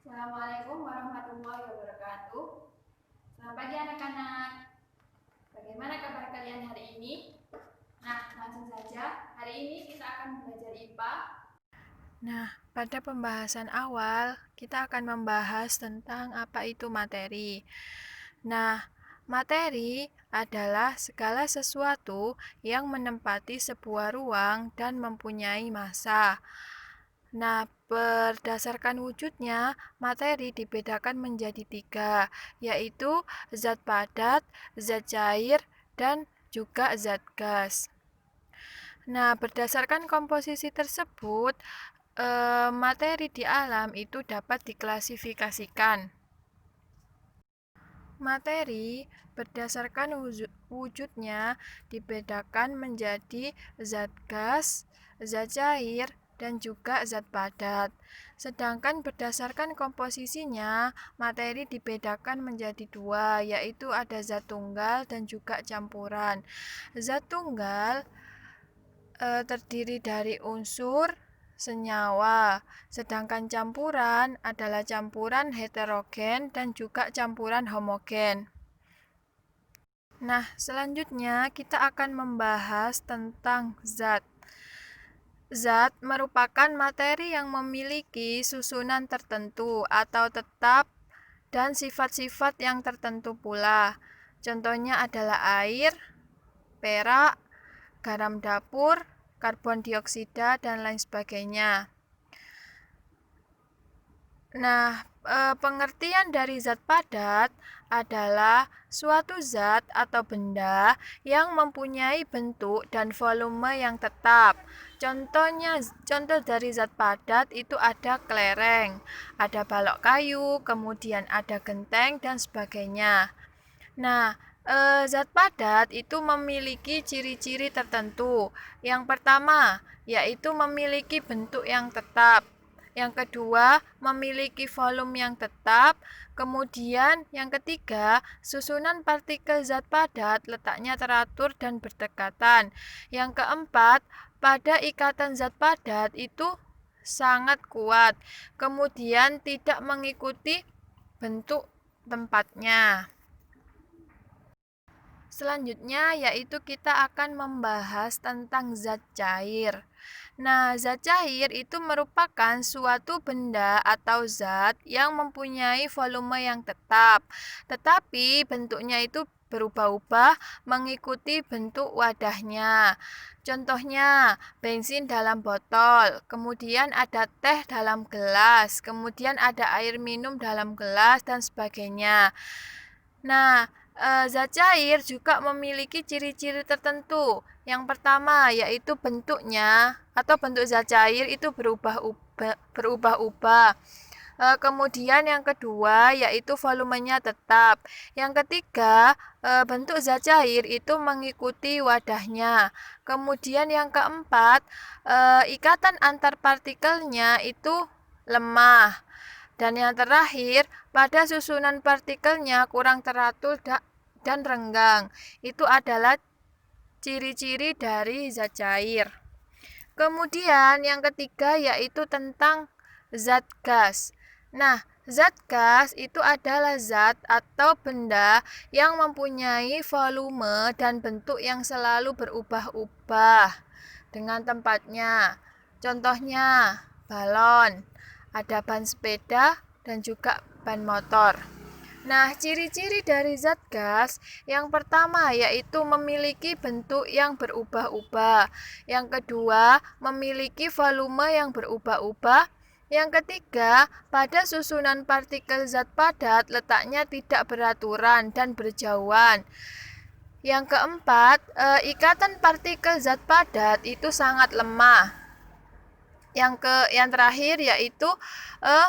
Assalamualaikum warahmatullahi wabarakatuh. Selamat pagi anak-anak. Bagaimana kabar kalian hari ini? Nah, langsung saja. Hari ini kita akan belajar IPA. Nah, pada pembahasan awal, kita akan membahas tentang apa itu materi. Nah, materi adalah segala sesuatu yang menempati sebuah ruang dan mempunyai massa. Nah, berdasarkan wujudnya, materi dibedakan menjadi 3, yaitu zat padat, zat cair, dan juga zat gas. Nah, berdasarkan komposisi tersebut, materi di alam itu dapat diklasifikasikan. Materi berdasarkan wujudnya dibedakan menjadi zat gas, zat cair, dan juga zat padat. Sedangkan berdasarkan komposisinya, materi dibedakan menjadi 2, yaitu ada zat tunggal dan juga campuran. Zat tunggal terdiri dari unsur senyawa, sedangkan campuran adalah campuran heterogen dan juga campuran homogen. Nah, selanjutnya kita akan membahas tentang zat. Zat merupakan materi yang memiliki susunan tertentu atau tetap dan sifat-sifat yang tertentu pula. Contohnya adalah air, perak, garam dapur, karbon dioksida, dan lain sebagainya. Nah, pengertian dari zat padat adalah suatu zat atau benda yang mempunyai bentuk dan volume yang tetap. Contoh dari zat padat itu ada kelereng, ada balok kayu, kemudian ada genteng, dan sebagainya. Nah, zat padat itu memiliki ciri-ciri tertentu. Yang pertama, yaitu memiliki bentuk yang tetap. Yang kedua, memiliki volume yang tetap. Kemudian, yang ketiga, susunan partikel zat padat letaknya teratur dan berdekatan. Yang keempat, pada ikatan zat padat itu sangat kuat. Kemudian, tidak mengikuti bentuk tempatnya. Selanjutnya yaitu kita akan membahas tentang zat cair. Nah, zat cair itu merupakan suatu benda atau zat yang mempunyai volume yang tetap, tetapi bentuknya itu berubah-ubah mengikuti bentuk wadahnya. Contohnya, bensin dalam botol, kemudian ada teh dalam gelas, kemudian ada air minum dalam gelas, dan sebagainya. Nah, zat cair juga memiliki ciri-ciri tertentu. Yang pertama yaitu bentuknya atau bentuk zat cair itu berubah-ubah. Kemudian yang kedua yaitu volumenya tetap. Yang ketiga, bentuk zat cair itu mengikuti wadahnya. Kemudian yang keempat, ikatan antar partikelnya itu lemah. Dan yang terakhir, pada susunan partikelnya kurang teratur dan renggang. Itu adalah ciri-ciri dari zat cair. Kemudian yang ketiga yaitu tentang zat gas. Nah, zat gas itu adalah zat atau benda yang mempunyai volume dan bentuk yang selalu berubah-ubah dengan tempatnya. Contohnya, balon, ada ban sepeda, dan juga ban motor. Nah, ciri-ciri dari zat gas yang pertama yaitu memiliki bentuk yang berubah-ubah. Yang kedua, memiliki volume yang berubah-ubah. Yang ketiga, pada susunan partikel zat padat letaknya tidak beraturan dan berjauhan. Yang keempat, ikatan partikel zat padat itu sangat lemah. Yang terakhir yaitu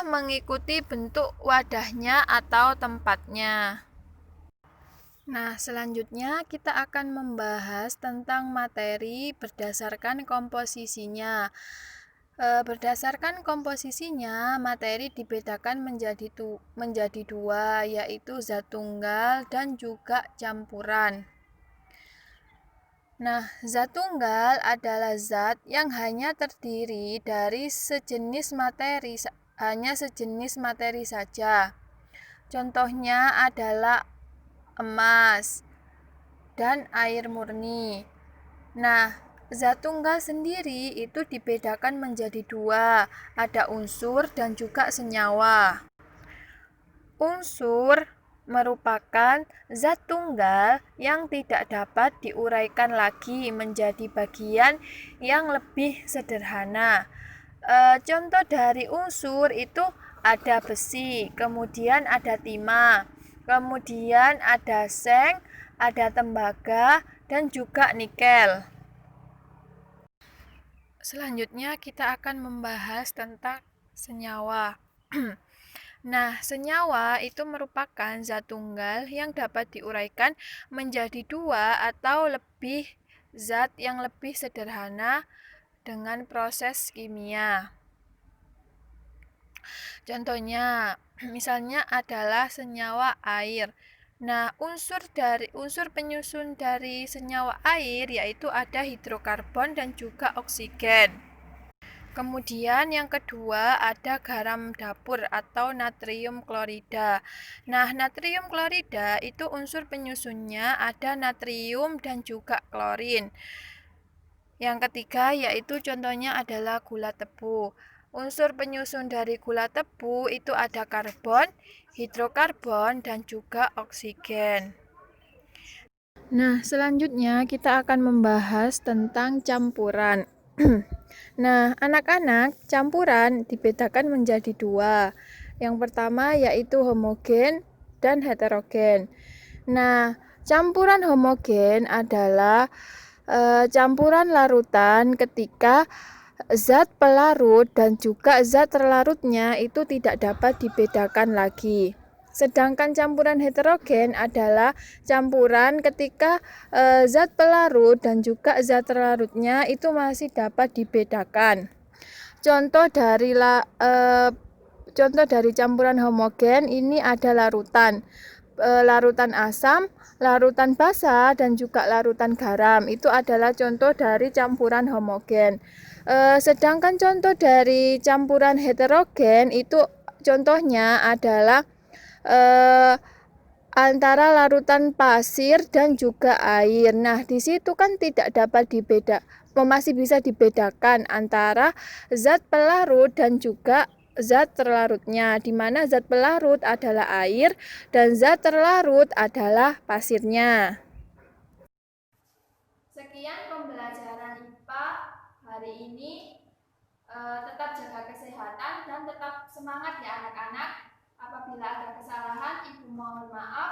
mengikuti bentuk wadahnya atau tempatnya. Nah, selanjutnya kita akan membahas tentang materi berdasarkan komposisinya. Berdasarkan komposisinya, materi dibedakan menjadi 2, yaitu zat tunggal dan juga campuran. Nah, zat tunggal adalah zat yang hanya terdiri dari sejenis materi hanya sejenis materi saja. Contohnya adalah emas dan air murni. Nah, zat tunggal sendiri itu dibedakan menjadi dua, ada unsur dan juga senyawa. Unsur merupakan zat tunggal yang tidak dapat diuraikan lagi menjadi bagian yang lebih sederhana. Contoh dari unsur itu ada besi, kemudian ada timah, kemudian ada seng, ada tembaga, dan juga nikel. Selanjutnya kita akan membahas tentang senyawa. Nah, senyawa itu merupakan zat tunggal yang dapat diuraikan menjadi dua atau lebih zat yang lebih sederhana dengan proses kimia. Contohnya, misalnya adalah senyawa air. Nah, unsur penyusun dari senyawa air yaitu ada hidrokarbon dan juga oksigen. Kemudian yang kedua ada garam dapur atau natrium klorida. Nah, natrium klorida itu unsur penyusunnya ada natrium dan juga klorin. Yang ketiga yaitu contohnya adalah gula tebu. Unsur penyusun dari gula tebu itu ada karbon, hidrokarbon, dan juga oksigen. Nah, selanjutnya kita akan membahas tentang campuran. Nah, anak-anak, campuran dibedakan menjadi dua. Yang pertama yaitu homogen dan heterogen. Nah, campuran homogen adalah campuran larutan ketika zat pelarut dan juga zat terlarutnya itu tidak dapat dibedakan lagi. Sedangkan campuran heterogen adalah campuran ketika zat pelarut dan juga zat terlarutnya itu masih dapat dibedakan. Contoh dari campuran homogen ini ada larutan. Larutan asam, larutan basa, dan juga larutan garam. Itu adalah contoh dari campuran homogen. Sedangkan contoh dari campuran heterogen itu contohnya adalah antara larutan pasir dan juga air. Nah, di situ kan tidak dapat masih bisa dibedakan antara zat pelarut dan juga zat terlarutnya, di mana zat pelarut adalah air dan zat terlarut adalah pasirnya. Sekian pembelajaran IPA hari ini. Tetap jaga kesehatan dan tetap semangat ya anak-anak. Apabila ada kesalahan, Ibu mohon maaf.